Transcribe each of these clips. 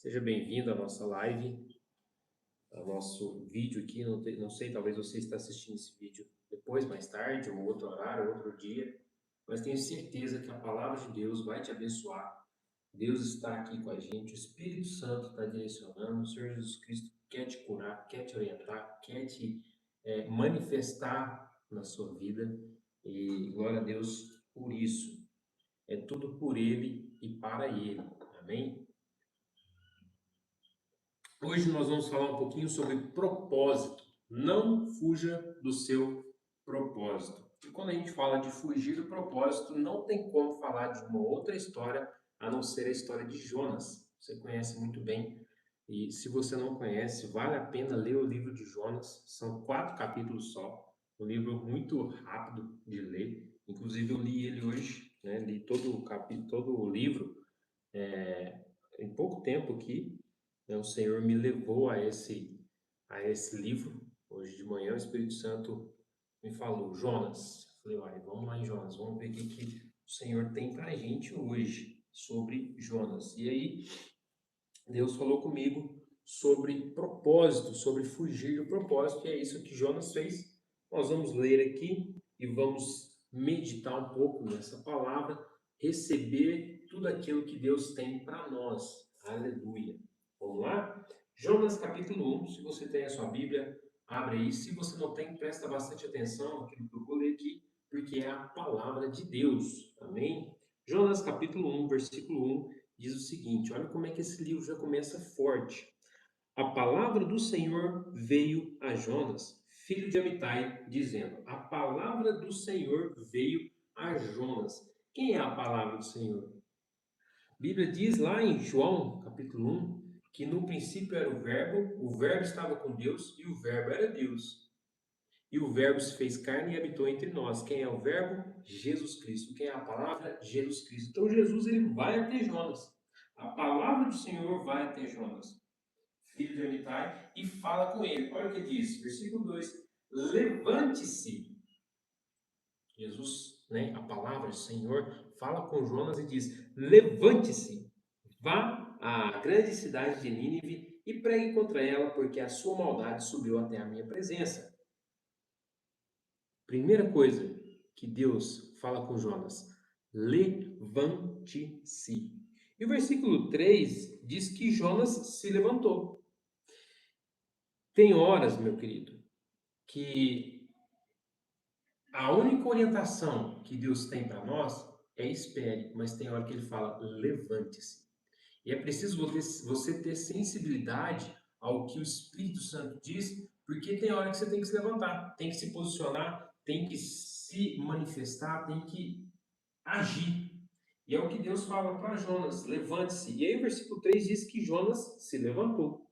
Seja bem-vindo à nossa live, ao nosso vídeo aqui. Não sei, talvez você está assistindo esse vídeo depois, mais tarde, ou outro horário, outro dia, mas tenho certeza que a palavra de Deus vai te abençoar. Deus está aqui com a gente, o Espírito Santo está direcionando, o Senhor Jesus Cristo quer te curar, quer te orientar, quer te manifestar na sua vida. E glória a Deus por isso. É tudo por Ele e para Ele. Amém? Hoje nós vamos falar um pouquinho sobre propósito. Não fuja do seu propósito. E quando a gente fala de fugir do propósito, não tem como falar de uma outra história a não ser a história de Jonas. Você conhece muito bem. E se você não conhece, vale a pena ler o livro de Jonas. São 4 capítulos só. Um livro muito rápido de ler. Inclusive eu li ele hoje, né? Li todo o capítulo, todo o livro em pouco tempo aqui, né, o Senhor me levou a esse livro. Hoje de manhã o Espírito Santo me falou, Jonas. Eu falei, vai, vamos lá em Jonas, vamos ver o que o Senhor tem para a gente hoje sobre Jonas. E aí Deus falou comigo sobre propósito, sobre fugir do propósito, e é isso que Jonas fez. Nós vamos ler aqui e vamos meditar um pouco nessa palavra, receber tudo aquilo que Deus tem para nós. Aleluia. Vamos lá? Jonas capítulo 1, se você tem a sua Bíblia, abre aí. Se você não tem, presta bastante atenção naquilo que eu vou ler aqui, porque é a palavra de Deus. Amém? Jonas capítulo 1, versículo 1 diz o seguinte: olha como é que esse livro já começa forte. A palavra do Senhor veio a Jonas, filho de Amitai, dizendo: a palavra do Senhor veio a Jonas. Quem é a palavra do Senhor? A Bíblia diz lá em João, capítulo 1, que no princípio era o verbo estava com Deus e o verbo era Deus. E o verbo se fez carne e habitou entre nós. Quem é o verbo? Jesus Cristo. Quem é a palavra? Jesus Cristo. Então Jesus ele vai até Jonas. A palavra do Senhor vai até Jonas, filho de Amitai, e fala com ele. Olha o que diz, versículo 2: levante-se. Jesus, né, a palavra do Senhor, fala com Jonas e diz: levante-se, vá à grande cidade de Nínive e pregue contra ela, porque a sua maldade subiu até a minha presença. Primeira coisa que Deus fala com Jonas: levante-se. E o versículo 3 diz que Jonas se levantou. Tem horas, meu querido, que a única orientação que Deus tem para nós é espere, mas tem hora que ele fala levante-se. E é preciso você ter sensibilidade ao que o Espírito Santo diz, porque tem hora que você tem que se levantar, tem que se posicionar, tem que se manifestar, tem que agir. E é o que Deus fala para Jonas: levante-se. E aí o versículo 3 diz que Jonas se levantou.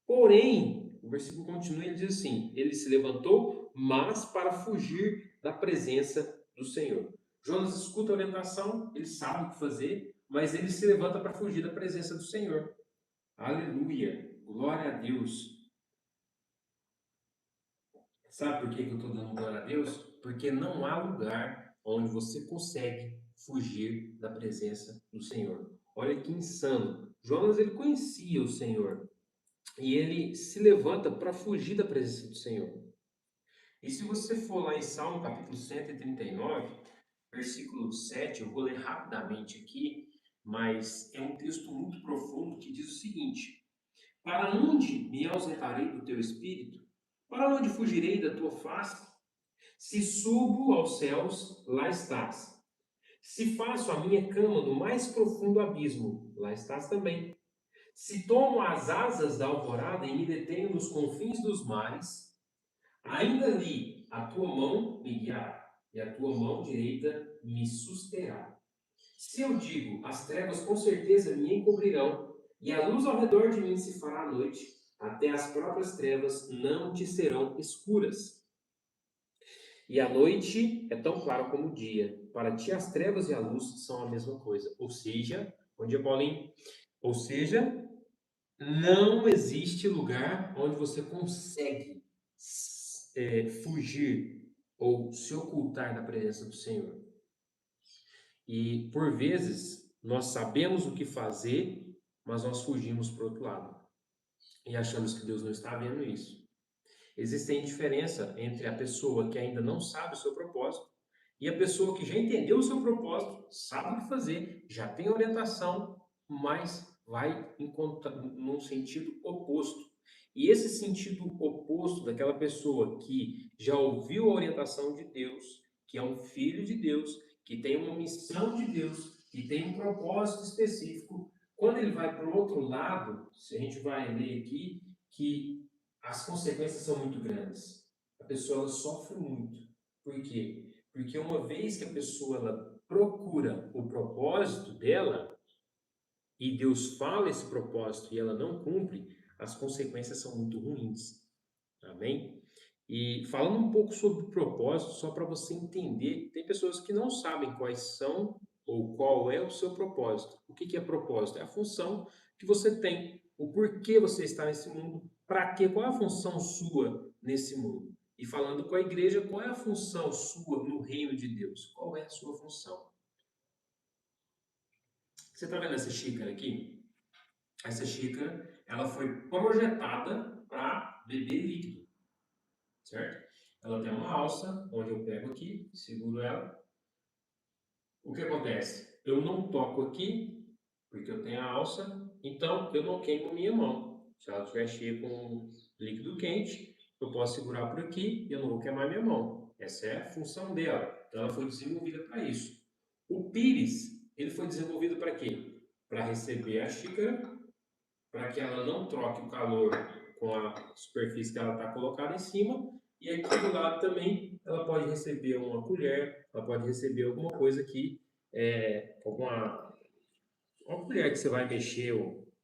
Porém, o versículo continua e diz assim: ele se levantou, mas para fugir da presença do Senhor. Jonas escuta a orientação, ele sabe o que fazer, mas ele se levanta para fugir da presença do Senhor. Aleluia! Glória a Deus! Sabe por que eu estou dando glória a Deus? Porque não há lugar onde você consegue fugir da presença do Senhor. Olha que insano. Jonas ele conhecia o Senhor e ele se levanta para fugir da presença do Senhor. E se você for lá em Salmo capítulo 139, versículo 7, eu vou ler rapidamente aqui, mas é um texto muito profundo que diz o seguinte: para onde me ausentarei do teu espírito? Para onde fugirei da tua face? Se subo aos céus, lá estás. Se faço a minha cama no mais profundo abismo, lá estás também. Se tomo as asas da alvorada e me detenho nos confins dos mares, ainda ali a tua mão me guiará e a tua mão direita me susterá. Se eu digo, as trevas com certeza me encobrirão, e a luz ao redor de mim se fará noite, até as próprias trevas não te serão escuras. E a noite é tão clara como o dia. Para ti as trevas e a luz são a mesma coisa. Ou seja, onde é Paulinho? Ou seja, não existe lugar onde você consegue fugir ou se ocultar da presença do Senhor. E por vezes nós sabemos o que fazer, mas nós fugimos para o outro lado e achamos que Deus não está vendo isso. Existe diferença entre a pessoa que ainda não sabe o seu propósito e a pessoa que já entendeu o seu propósito, sabe o que fazer, já tem orientação, mas vai num sentido oposto. E esse sentido oposto daquela pessoa que já ouviu a orientação de Deus, que é um filho de Deus, que tem uma missão de Deus, que tem um propósito específico, quando ele vai para o outro lado, se a gente vai ler aqui, que as consequências são muito grandes. A pessoa ela sofre muito. Por quê? Porque uma vez que a pessoa ela procura o propósito dela e Deus fala esse propósito e ela não cumpre, as consequências são muito ruins. Amém? E falando um pouco sobre o propósito, só para você entender, tem pessoas que não sabem quais são ou qual é o seu propósito. O que é propósito? É a função que você tem, o porquê você está nesse mundo, para quê, qual é a função sua nesse mundo. E falando com a igreja, qual é a função sua no reino de Deus? Qual é a sua função? Você está vendo essa xícara aqui? Essa xícara, ela foi projetada para beber líquido, certo? Ela tem uma alça, onde eu pego aqui, seguro ela. O que acontece? Eu não toco aqui, porque eu tenho a alça, então eu não queimo minha mão. Se ela estiver cheia com líquido quente, eu posso segurar por aqui e eu não vou queimar minha mão. Essa é a função dela. Então ela foi desenvolvida para isso. O pires, ele foi desenvolvido para quê? Para receber a xícara, para que ela não troque o calor com a superfície que ela está colocada em cima. E aqui do lado também ela pode receber uma colher, ela pode receber alguma coisa aqui, uma colher que você vai mexer,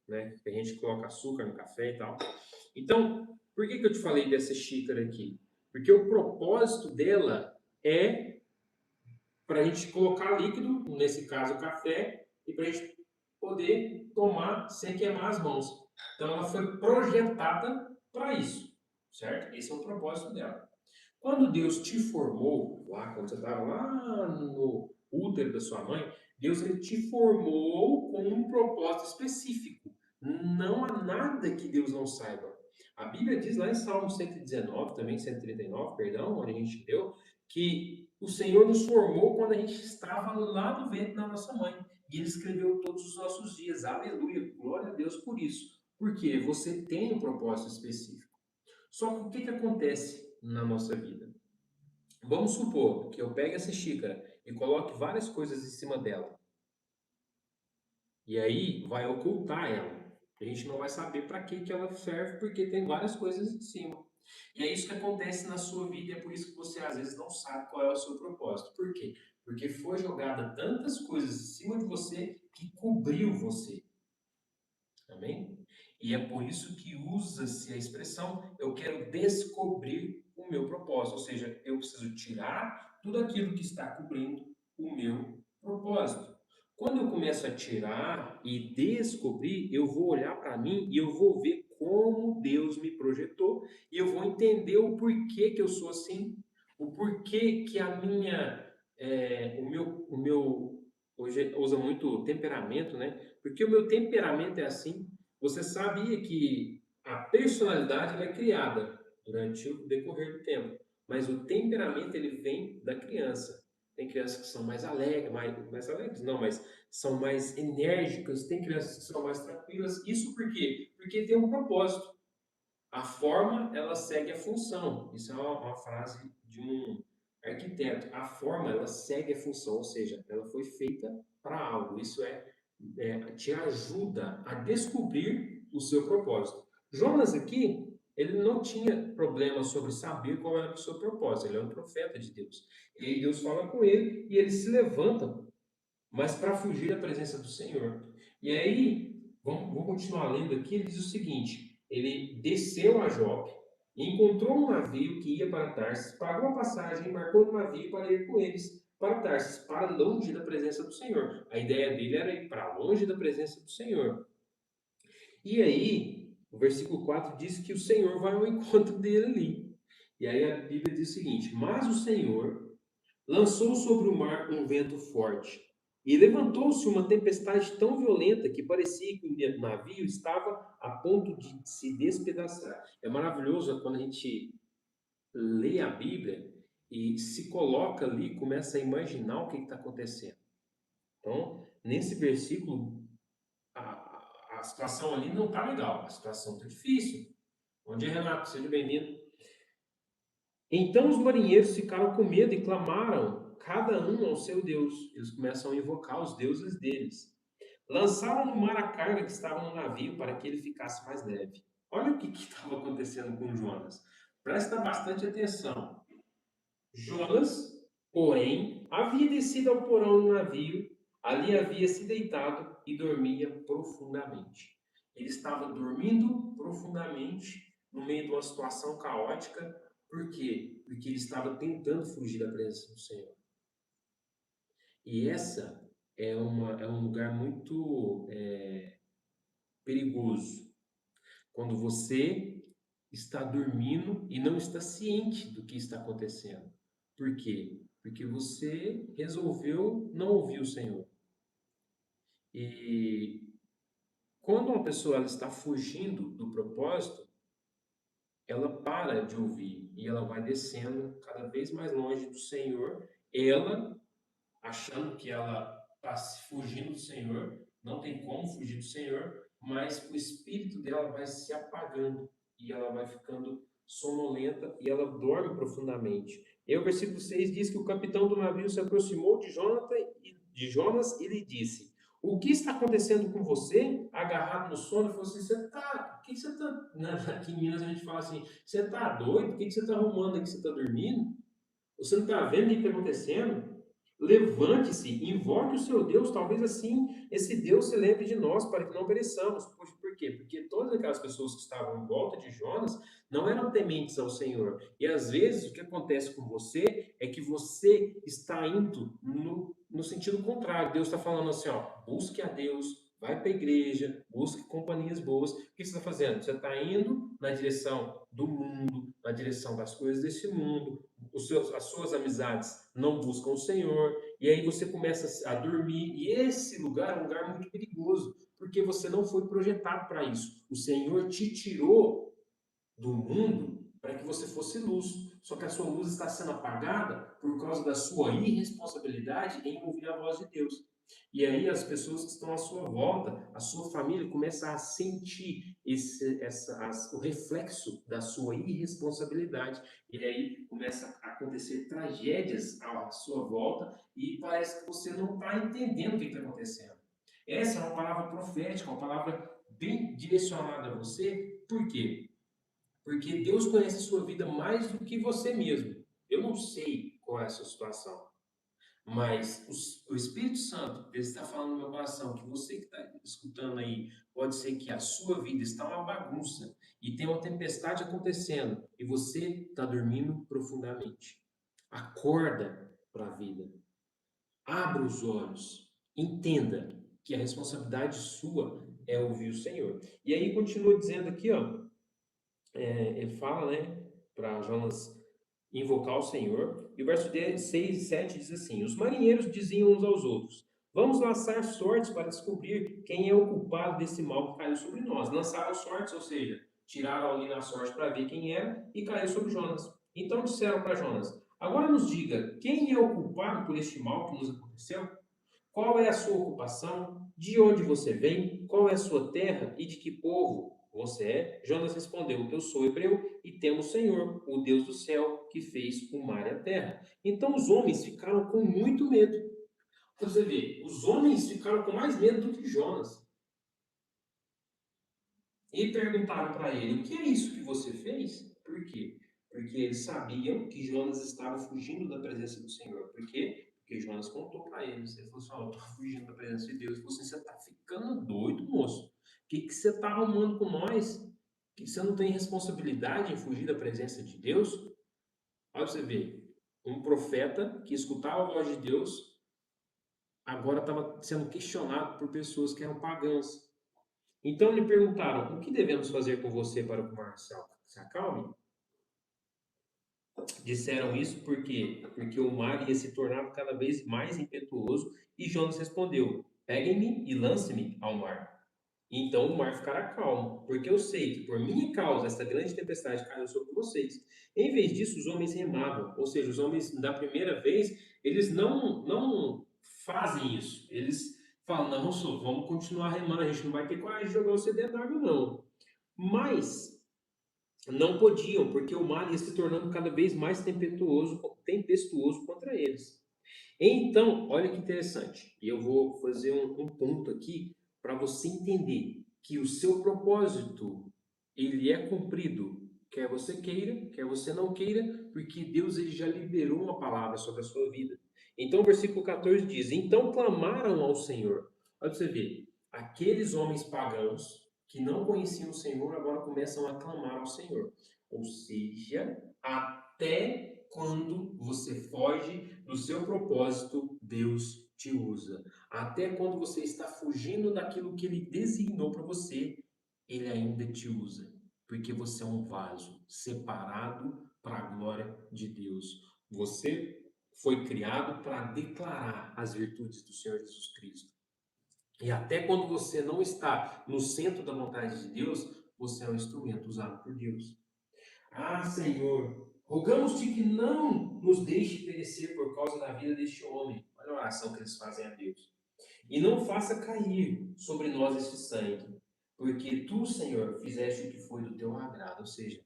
né? Que a gente coloca açúcar no café e tal. Então, por que eu te falei dessa xícara aqui? Porque o propósito dela é para a gente colocar líquido, nesse caso café, e para a gente poder tomar sem queimar as mãos. Então ela foi projetada para isso, certo? Esse é o propósito dela. Quando Deus te formou, lá quando você estava lá no útero da sua mãe, Deus ele te formou com um propósito específico. Não há nada que Deus não saiba. A Bíblia diz lá em Salmo 119, também 139, perdão, onde a gente deu, que o Senhor nos formou quando a gente estava lá no ventre da nossa mãe. E Ele escreveu todos os nossos dias. Aleluia, glória a Deus por isso. Porque você tem um propósito específico. Só que o que acontece na nossa vida? Vamos supor que eu pegue essa xícara e coloque várias coisas em cima dela. E aí vai ocultar ela. A gente não vai saber para que ela serve, porque tem várias coisas em cima. E é isso que acontece na sua vida, e é por isso que você às vezes não sabe qual é o seu propósito. Por quê? Porque foi jogada tantas coisas em cima de você que cobriu você. Amém? E é por isso que usa-se a expressão eu quero descobrir o meu propósito, ou seja, eu preciso tirar tudo aquilo que está cobrindo o meu propósito. Quando eu começo a tirar e descobrir, eu vou olhar para mim e eu vou ver como Deus me projetou e eu vou entender o porquê que eu sou assim, o porquê que a minha, hoje usa muito temperamento, né? Porque o meu temperamento é assim. Você sabia que a personalidade ela é criada durante o decorrer do tempo, mas o temperamento ele vem da criança. Tem crianças que são mais alegres, mais alegres, não, mas são mais enérgicas, tem crianças que são mais tranquilas. Isso por quê? Porque tem um propósito. A forma, ela segue a função. Isso é uma frase de um arquiteto. A forma, ela segue a função, ou seja, ela foi feita para algo. Isso te ajuda a descobrir o seu propósito. Jonas aqui, ele não tinha problema sobre saber qual era o seu propósito. Ele é um profeta de Deus. E aí Deus fala com ele e ele se levanta, mas para fugir da presença do Senhor. E aí, vamos continuar lendo aqui, ele diz o seguinte, ele desceu a Jope, encontrou um navio que ia para Tarsis, pagou a passagem, embarcou no navio para ir com eles para Tarsis, para longe da presença do Senhor. A ideia dele era ir para longe da presença do Senhor. E aí, o versículo 4 diz que o Senhor vai ao encontro dele ali. E aí a Bíblia diz o seguinte: mas o Senhor lançou sobre o mar um vento forte, E levantou-se uma tempestade tão violenta que parecia que o navio estava a ponto de se despedaçar. É maravilhoso quando a gente lê a Bíblia e se coloca ali, começa a imaginar o que está acontecendo. Então, nesse versículo, a situação ali não está legal, a situação está difícil. Bom dia, Renato, seja bem-vindo. Então os marinheiros ficaram com medo e clamaram, cada um ao seu Deus. Eles começam a invocar os deuses deles. Lançaram no mar a carga que estava no navio para que ele ficasse mais leve. Olha o que estava acontecendo com Jonas. Presta bastante atenção. Jonas, porém, havia descido ao porão do navio, ali havia se deitado e dormia profundamente. Ele estava dormindo profundamente no meio de uma situação caótica. Por quê? Porque ele estava tentando fugir da presença do Senhor. E essa é um lugar muito perigoso. Quando você está dormindo e não está ciente do que está acontecendo. Por quê? Porque você resolveu não ouvir o Senhor. E quando uma pessoa ela está fugindo do propósito, ela para de ouvir e ela vai descendo cada vez mais longe do Senhor, ela achando que ela está fugindo do Senhor, não tem como fugir do Senhor, mas o espírito dela vai se apagando e ela vai ficando sonolenta e ela dorme profundamente. E o versículo 6 diz que o capitão do navio se aproximou de Jonas e lhe disse: O que está acontecendo com você? Agarrado no sono, ele falou assim: Você tá. O que você tá. Aqui em Minas a gente fala assim: Você tá doido? O que você tá arrumando aqui? Você tá dormindo? Você não está vendo o que está acontecendo? Levante-se, invoque o seu Deus, talvez assim esse Deus se lembre de nós para que não pereçamos. Por quê? Porque todas aquelas pessoas que estavam em volta de Jonas não eram tementes ao Senhor. E às vezes o que acontece com você é que você está indo no sentido contrário. Deus está falando assim, ó, busque a Deus, vai para a igreja, busque companhias boas. O que você está fazendo? Você está indo na direção do mundo, na direção das coisas desse mundo, as suas amizades não buscam o Senhor, e aí você começa a dormir, e esse lugar é um lugar muito perigoso, porque você não foi projetado para isso. O Senhor te tirou do mundo para que você fosse luz, só que a sua luz está sendo apagada por causa da sua irresponsabilidade em ouvir a voz de Deus. E aí as pessoas que estão à sua volta, a sua família, começa a sentir o reflexo da sua irresponsabilidade. E aí começa a acontecer tragédias à sua volta e parece que você não está entendendo o que está acontecendo. Essa é uma palavra profética, uma palavra bem direcionada a você. Por quê? Porque Deus conhece a sua vida mais do que você mesmo. Eu não sei qual é a sua situação. Mas o Espírito Santo, ele está falando no meu coração que você que está escutando aí, pode ser que a sua vida está uma bagunça e tem uma tempestade acontecendo e você está dormindo profundamente. Acorda para a vida. Abra os olhos. Entenda que a responsabilidade sua é ouvir o Senhor. E aí continua dizendo aqui, ó, ele fala, né, para Jonas invocar o Senhor. E o verso 6 e 7 diz assim: Os marinheiros diziam uns aos outros: Vamos lançar sortes para descobrir quem é o culpado desse mal que caiu sobre nós. Lançaram sortes, ou seja, tiraram ali na sorte para ver quem era e caiu sobre Jonas. Então disseram para Jonas: Agora nos diga, quem é o culpado por este mal que nos aconteceu? Qual é a sua ocupação? De onde você vem? Qual é a sua terra e de que povo você é? Jonas respondeu: Eu sou hebreu e temo o Senhor, o Deus do céu, que fez o mar e a terra. Então os homens ficaram com muito medo. Então, você vê, os homens ficaram com mais medo do que Jonas. E perguntaram para ele: O que é isso que você fez? Por quê? Porque eles sabiam que Jonas estava fugindo da presença do Senhor. Por quê? Porque Jonas contou para eles. Ele falou assim: eu estou fugindo da presença de Deus. Ele falou assim: Você está ficando doido, moço? O que você está arrumando com nós? Que você não tem responsabilidade em fugir da presença de Deus? Olha pra você ver. Um profeta que escutava a voz de Deus agora estava sendo questionado por pessoas que eram pagãs. Então lhe perguntaram: O que devemos fazer com você para que o mar se acalme? Disseram isso porque o mar ia se tornar cada vez mais impetuoso e Jonas respondeu: Peguem-me e lancem-me ao mar. Então o mar ficará calmo, porque eu sei que por minha causa esta grande tempestade caiu sobre vocês. Em vez disso, os homens remavam, ou seja, os homens da primeira vez, eles não fazem isso. Eles falam: não, só vamos continuar remando, a gente não vai ter coragem de jogar você dentro da água, não. Mas não podiam, porque o mar ia se tornando cada vez mais tempestuoso contra eles. Então, olha que interessante, e eu vou fazer um ponto aqui para você entender que o seu propósito, ele é cumprido, quer você queira, quer você não queira, porque Deus ele já liberou uma palavra sobre a sua vida. Então, o versículo 14 diz: Então clamaram ao Senhor. Olha para você ver, aqueles homens pagãos que não conheciam o Senhor agora começam a clamar ao Senhor. Ou seja, até quando você foge do seu propósito, Deus te usa. Até quando você está fugindo daquilo que Ele designou para você, Ele ainda te usa. Porque você é um vaso separado para a glória de Deus. Você foi criado para declarar as virtudes do Senhor Jesus Cristo. E até quando você não está no centro da vontade de Deus, você é um instrumento usado por Deus. Ah, Senhor, rogamos-te que não nos deixe perecer por causa da vida deste homem. Olha a oração que eles fazem a Deus. E não faça cair sobre nós este sangue, porque tu, Senhor, fizeste o que foi do teu agrado. Ou seja,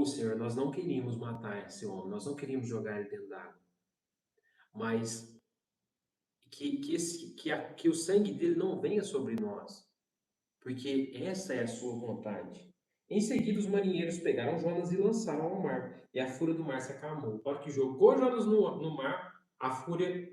Senhor, nós não queríamos matar esse homem, nós não queríamos jogar ele dentro d'água, mas que o sangue dele não venha sobre nós, porque essa é a sua vontade. Em seguida, os marinheiros pegaram Jonas e lançaram ao mar, e a fúria do mar se acalmou. A hora que jogou Jonas no mar, a fúria.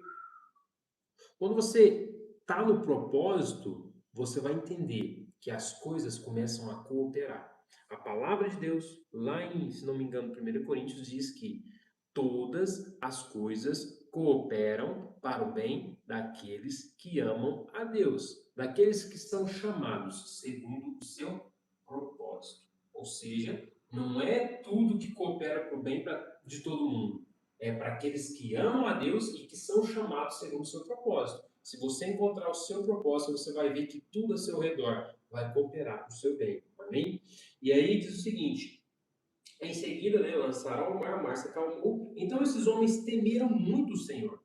Quando você está no propósito, você vai entender que as coisas começam a cooperar. A palavra de Deus, lá em, se não me engano, 1 Coríntios, diz que todas as coisas cooperam para o bem daqueles que amam a Deus, daqueles que são chamados segundo o seu propósito. Ou seja, não é tudo que coopera para o bem de todo mundo. É para aqueles que amam a Deus e que são chamados segundo o seu propósito. Se você encontrar o seu propósito, você vai ver que tudo a seu redor vai cooperar para o seu bem. Amém? E aí diz o seguinte: em seguida, né, lançaram ao mar, o mar se acalmou. Então esses homens temeram muito o Senhor,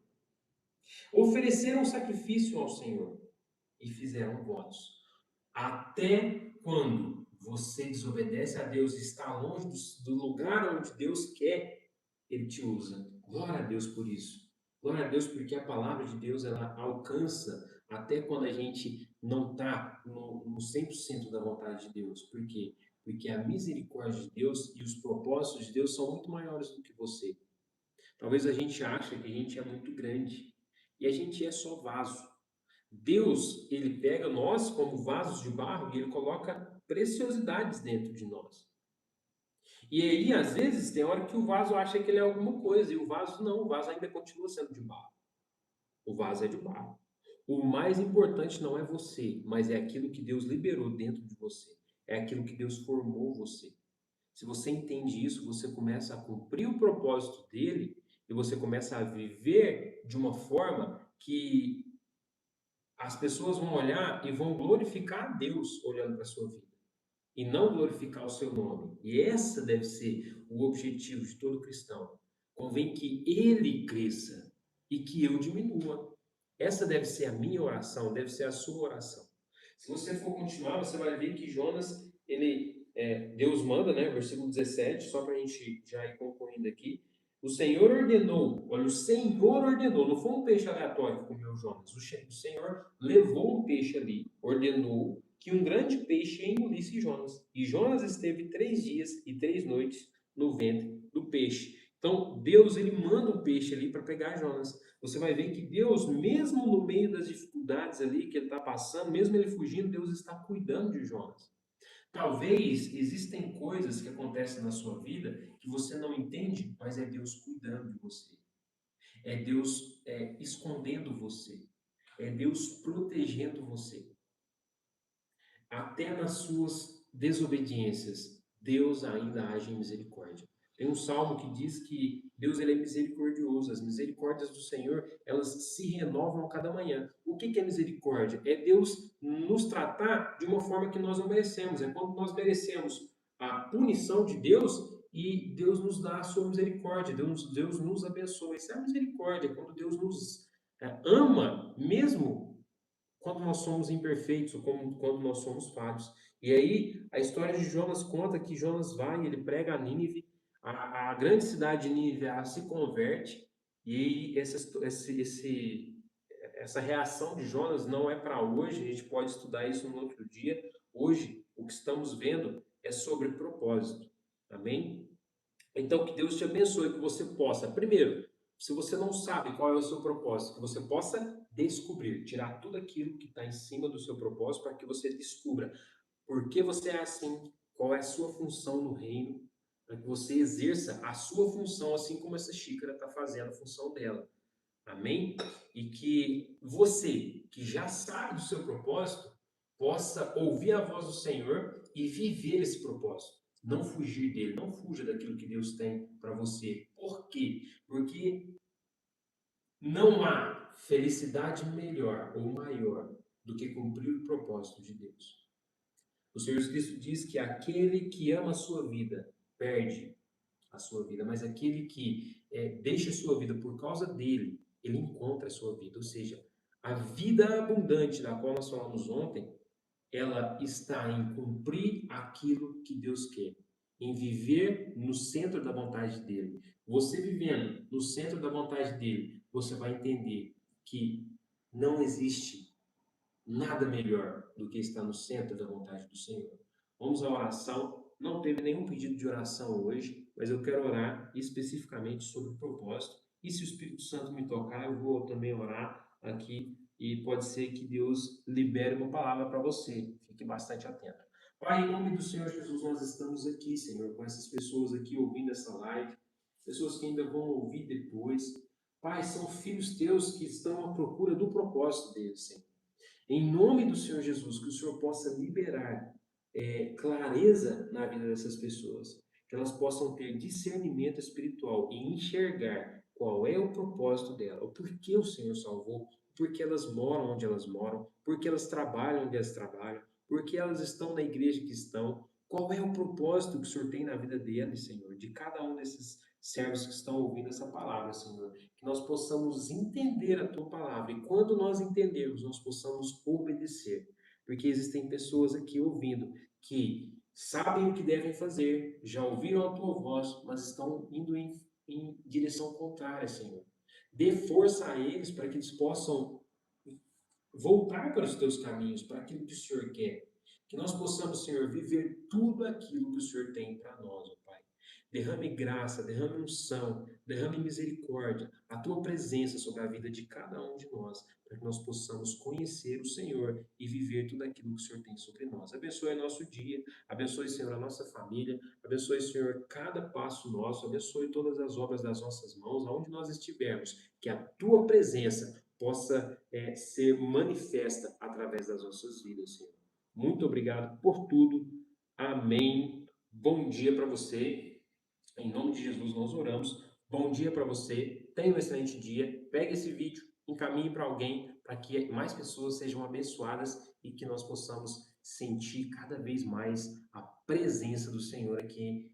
ofereceram sacrifício ao Senhor e fizeram votos. Até quando você desobedece a Deus e está longe do lugar onde Deus quer, Ele te usa. Glória a Deus por isso. Glória a Deus porque a palavra de Deus ela alcança até quando a gente não está no 100% da vontade de Deus. Por quê? Porque a misericórdia de Deus e os propósitos de Deus são muito maiores do que você. Talvez a gente ache que a gente é muito grande e a gente é só vaso. Deus, ele pega nós como vasos de barro e ele coloca preciosidades dentro de nós. E aí, às vezes, tem hora que o vaso acha que ele é alguma coisa, e o vaso não, o vaso ainda continua sendo de barro. O vaso é de barro. O mais importante não é você, mas é aquilo que Deus liberou dentro de você. É aquilo que Deus formou você. Se você entende isso, você começa a cumprir o propósito dele e você começa a viver de uma forma que as pessoas vão olhar e vão glorificar a Deus olhando para a sua vida e não glorificar o seu nome. E essa deve ser o objetivo de todo cristão. Convém que ele cresça e que eu diminua. Essa deve ser a minha oração, deve ser a sua oração. Se você for continuar, você vai ver que Jonas, Deus manda, né? Versículo 17, só para a gente já ir concluindo aqui. O Senhor ordenou, olha, o Senhor ordenou, não foi um peixe aleatório que comeu Jonas. O Senhor levou um peixe ali, ordenou que um grande peixe engolisse Jonas. E Jonas esteve 3 dias e 3 noites no ventre do peixe. Então, Deus ele manda um peixe ali para pegar Jonas. Você vai ver que Deus, mesmo no meio das dificuldades ali que ele está passando, mesmo ele fugindo, Deus está cuidando de Jonas. Talvez existem coisas que acontecem na sua vida que você não entende, mas é Deus cuidando de você. É Deus escondendo você. É Deus protegendo você. Até nas suas desobediências, Deus ainda age em misericórdia. Tem um salmo que diz que Deus ele é misericordioso. As misericórdias do Senhor, elas se renovam a cada manhã. O que que é misericórdia? É Deus nos tratar de uma forma que nós não merecemos. É quando nós merecemos a punição de Deus e Deus nos dá a sua misericórdia. Deus nos abençoa. Isso é a misericórdia, quando Deus nos ama, mesmo quando nós somos imperfeitos ou quando nós somos falhos. E aí, a história de Jonas conta que Jonas vai, ele prega a Nínive, a grande cidade de Nínive ela se converte, e aí essa reação de Jonas não é para hoje, a gente pode estudar isso no outro dia. Hoje, o que estamos vendo é sobre propósito. Amém? Então, que Deus te abençoe, que você possa, primeiro, se você não sabe qual é o seu propósito, que você possa descobrir, tirar tudo aquilo que está em cima do seu propósito para que você descubra por que você é assim, qual é a sua função no reino, para que você exerça a sua função, assim como essa xícara está fazendo a função dela. Amém? E que você, que já sabe do seu propósito, possa ouvir a voz do Senhor e viver esse propósito. Não fugir dele, não fuja daquilo que Deus tem para você. Por quê? Porque não há felicidade melhor ou maior do que cumprir o propósito de Deus. O Senhor Jesus Cristo diz que aquele que ama a sua vida perde a sua vida, mas aquele que deixa a sua vida por causa dele, ele encontra a sua vida. Ou seja, a vida abundante da qual nós falamos ontem, ela está em cumprir aquilo que Deus quer, em viver no centro da vontade dele. Você vivendo no centro da vontade dele, você vai entender que não existe nada melhor do que estar no centro da vontade do Senhor. Vamos à oração. Não teve nenhum pedido de oração hoje, mas eu quero orar especificamente sobre o propósito. E se o Espírito Santo me tocar, eu vou também orar aqui e pode ser que Deus libere uma palavra para você. Fique bastante atento. Pai, em nome do Senhor Jesus, nós estamos aqui, Senhor, com essas pessoas aqui ouvindo essa live, pessoas que ainda vão ouvir depois. Pai, são filhos teus que estão à procura do propósito deles, Senhor. Em nome do Senhor Jesus, que o Senhor possa liberar clareza na vida dessas pessoas, que elas possam ter discernimento espiritual e enxergar qual é o propósito dela, o porquê o Senhor salvou, porque elas moram onde elas moram, porque elas trabalham onde elas trabalham, porque elas estão na igreja que estão, qual é o propósito que o Senhor tem na vida deles, Senhor, de cada um desses servos que estão ouvindo essa palavra, Senhor, que nós possamos entender a tua palavra e quando nós entendermos, nós possamos obedecer, porque existem pessoas aqui ouvindo que sabem o que devem fazer, já ouviram a tua voz, mas estão indo em direção contrária, Senhor. Dê força a eles para que eles possam voltar para os teus caminhos, para aquilo que o Senhor quer. Que nós possamos, Senhor, viver tudo aquilo que o Senhor tem para nós, ó Pai. Derrame graça, derrame unção, derrame misericórdia, a tua presença sobre a vida de cada um de nós, para que nós possamos conhecer o Senhor e viver tudo aquilo que o Senhor tem sobre nós. Abençoe o nosso dia, abençoe, Senhor, a nossa família, abençoe, Senhor, cada passo nosso, abençoe todas as obras das nossas mãos, aonde nós estivermos, que a tua presença possa ser manifesta através das nossas vidas, Senhor. Muito obrigado por tudo. Amém. Bom dia para você. Em nome de Jesus nós oramos. Bom dia para você. Tenha um excelente dia. Pegue esse vídeo, encaminhe para alguém, para que mais pessoas sejam abençoadas e que nós possamos sentir cada vez mais a presença do Senhor aqui